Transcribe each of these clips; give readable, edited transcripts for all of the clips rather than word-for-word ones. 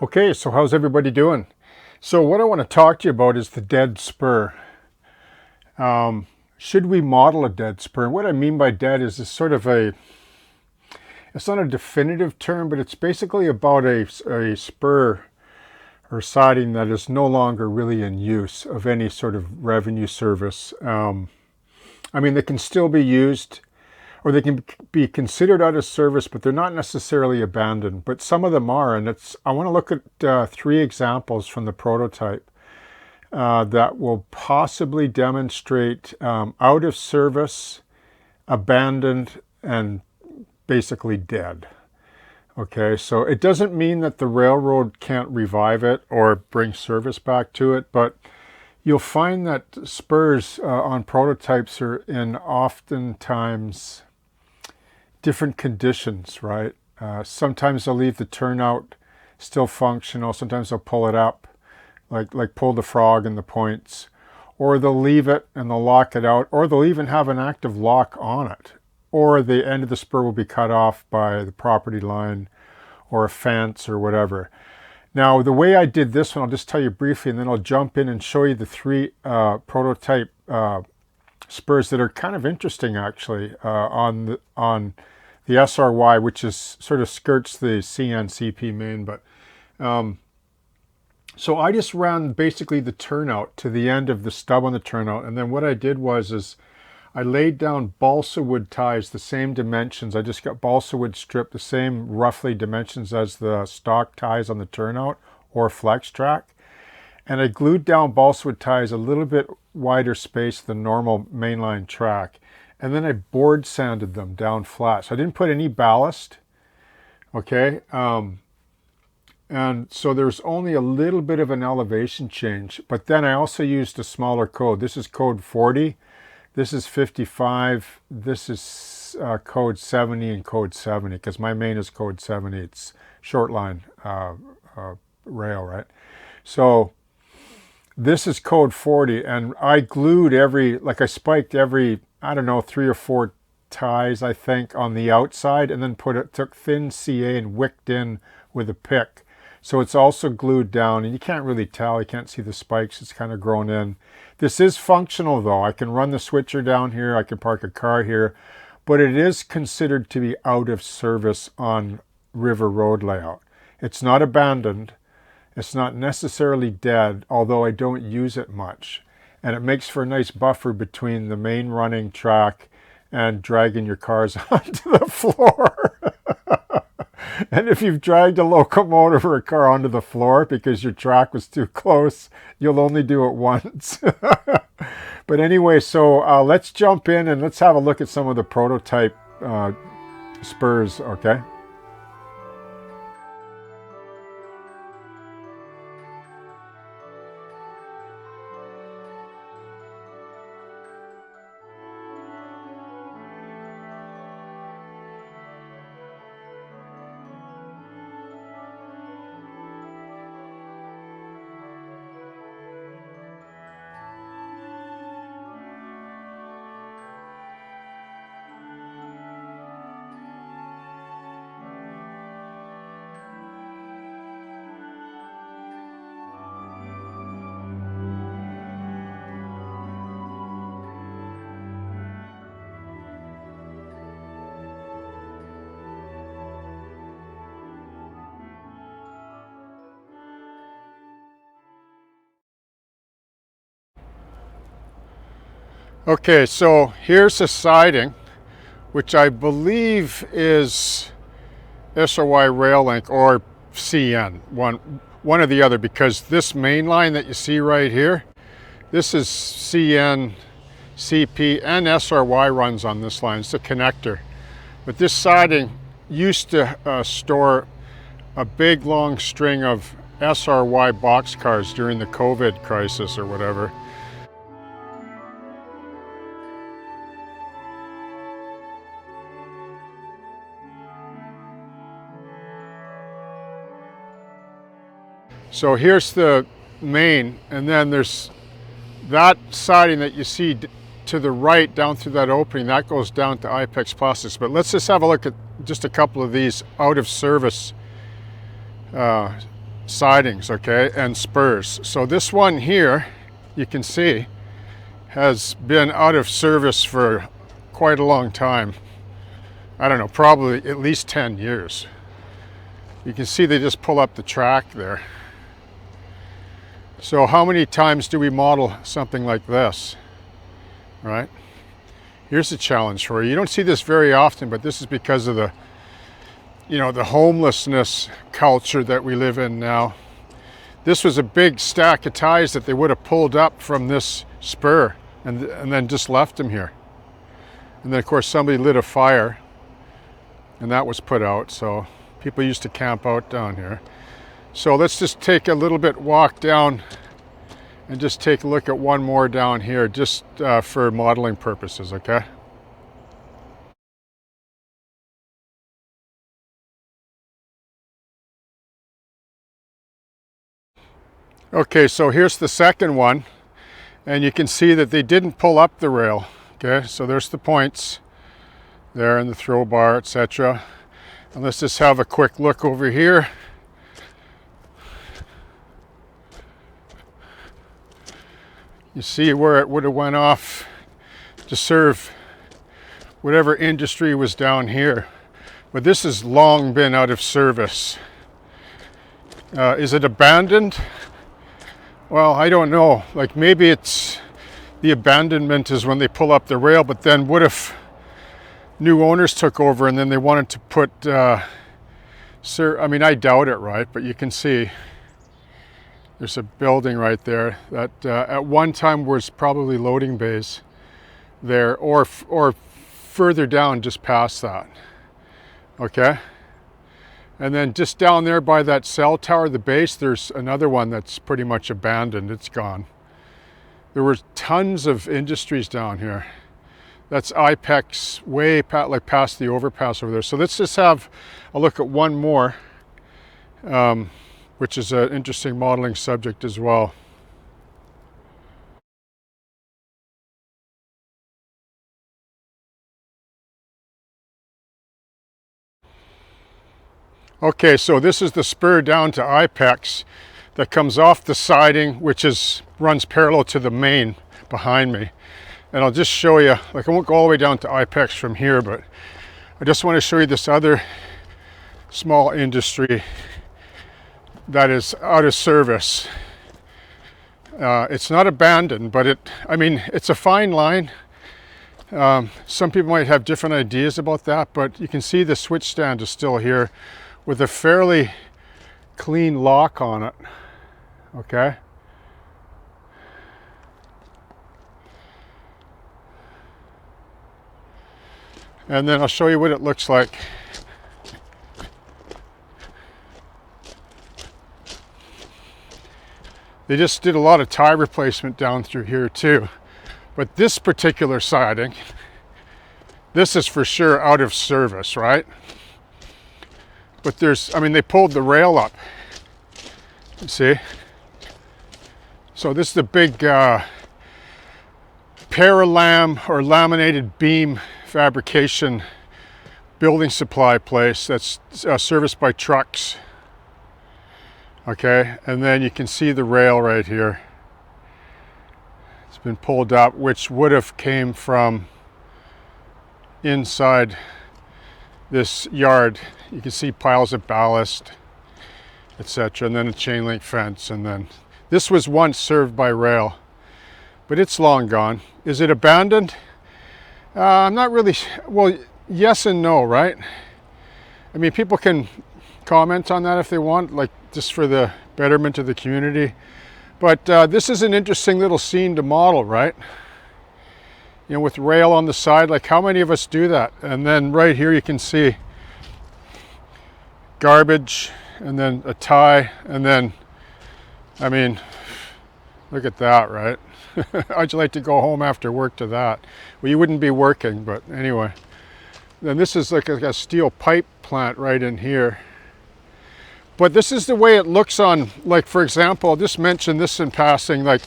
Okay, so how's everybody doing? So what I want to talk to you about is the dead spur. Should we model a dead spur? And what I mean by dead is sort of it's not a definitive term, but it's basically about a spur or siding that is no longer really in use of any sort of revenue service. I mean, they can still be used, or they can be considered out of service, but they're not necessarily abandoned. But some of them are, and I want to look at three examples from the prototype that will possibly demonstrate out of service, abandoned, and basically dead. Okay, so it doesn't mean that the railroad can't revive it or bring service back to it, but you'll find that spurs on prototypes are in oftentimes different conditions, right? Sometimes they'll leave the turnout still functional. Sometimes they'll pull it up, like pull the frog in the points, or they'll leave it and they'll lock it out, or they'll even have an active lock on it, or the end of the spur will be cut off by the property line or a fence or whatever. Now, the way I did this one, I'll just tell you briefly, and then I'll jump in and show you the three prototype spurs that are kind of interesting, actually, on the SRY, which is sort of skirts the CN-CP main. But so I just ran basically the turnout to the end of the stub on the turnout, and then what I did was I laid down balsa wood ties, the same dimensions. I just got balsa wood strip, the same roughly dimensions as the stock ties on the turnout or flex track. And I glued down balsa wood ties a little bit wider space than normal mainline track. And then I board sanded them down flat. So I didn't put any ballast, okay? And so there's only a little bit of an elevation change. But then I also used a smaller code. This is code 40. This is 55, this is code 70 and code 70, because my main is code 70. It's short line rail, right? So this is code 40, and I glued I spiked every, I don't know, 3 or 4 ties, I think, on the outside, and then took thin CA and wicked in with a pick. So it's also glued down, and you can't really tell. You can't see the spikes. It's kind of grown in. This is functional, though. I can run the switcher down here. I can park a car here. But it is considered to be out of service on river road layout. It's not abandoned. It's not necessarily dead, although I don't use it much. And it makes for a nice buffer between the main running track and dragging your cars onto the floor. And if you've dragged a locomotive or a car onto the floor because your track was too close, you'll only do it once. But anyway, so let's jump in and let's have a look at some of the prototype spurs, okay? Okay, so here's a siding, which I believe is SRY Rail Link or CN, one or the other, because this main line that you see right here, this is CN, CP, and SRY runs on this line. It's a connector. But this siding used to store a big long string of SRY boxcars during the COVID crisis or whatever. So here's the main, and then there's that siding that you see to the right down through that opening, that goes down to IPEX Plastics. But let's just have a look at just a couple of these out of service sidings, okay, and spurs. So this one here, you can see, has been out of service for quite a long time. I don't know, probably at least 10 years. You can see they just pull up the track there. So how many times do we model something like this, right? Here's a challenge for you. You don't see this very often, but this is because of the, you know, the homelessness culture that we live in now. This was a big stack of ties that they would have pulled up from this spur and then just left them here. And then of course somebody lit a fire and that was put out. So people used to camp out down here. So let's just take a little bit walk down and just take a look at one more down here, just for modeling purposes, okay? Okay, so here's the second one, and you can see that they didn't pull up the rail. Okay, so there's the points there and the throw bar, etc. And let's just have a quick look over here. You see where it would have went off to serve whatever industry was down here. But this has long been out of service. Is it abandoned? Well, I don't know. Like maybe it's the abandonment is when they pull up the rail, but then what if new owners took over and then they wanted to put, I mean, I doubt it, right? But you can see there's a building right there that at one time was probably loading bays there, or further down just past that, okay? And then just down there by that cell tower, the base, there's another one that's pretty much abandoned. It's gone. There were tons of industries down here. That's IPEX, way past the overpass over there. So let's just have a look at one more, which is an interesting modeling subject as well. Okay, so this is the spur down to IPEX that comes off the siding, which runs parallel to the main behind me. And I'll just show you, like I won't go all the way down to IPEX from here, but I just want to show you this other small industry that is out of service. It's not abandoned, but I mean, it's a fine line. Some people might have different ideas about that, but you can see the switch stand is still here with a fairly clean lock on it, okay? And then I'll show you what it looks like. They just did a lot of tie replacement down through here too. But this particular siding, this is for sure out of service, right? But I mean, they pulled the rail up, you see? So this is the big Paralam or laminated beam fabrication building supply place that's serviced by trucks. Okay, and then you can see the rail right here. It's been pulled up, which would have came from inside this yard. You can see piles of ballast, etc., and then a chain link fence. And then this was once served by rail, but it's long gone. Is it abandoned? I'm not really, well, yes and no, right? I mean, people can comment on that if they want, like just for the betterment of the community. But this is an interesting little scene to model, right? You know, with rail on the side, like how many of us do that? And then right here you can see garbage, and then a tie, and then, I mean, look at that, right? How'd you like to go home after work to that? Well, you wouldn't be working, but anyway. Then this is like a steel pipe plant right in here. But this is the way it looks on, like, for example, I'll just mention this in passing, like,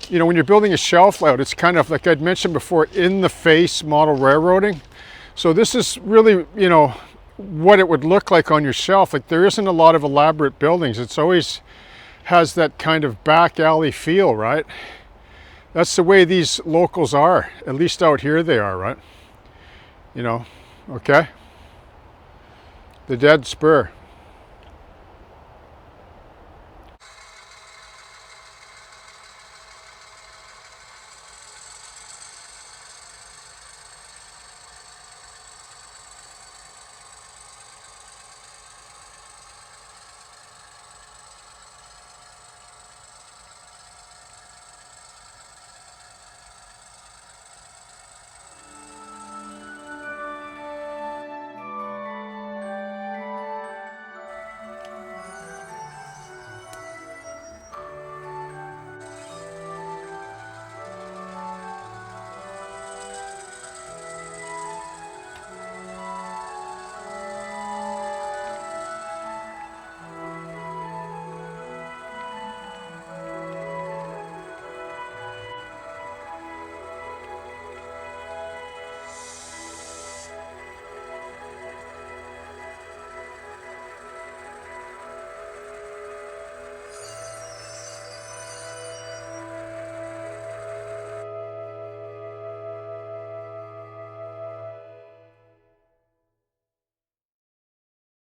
you know, when you're building a shelf layout, it's kind of like I'd mentioned before, in the face model railroading. So this is really, you know, what it would look like on your shelf. Like, there isn't a lot of elaborate buildings. It's always has that kind of back alley feel, right? That's the way these locals are. At least out here they are, right? You know, okay? The dead spur.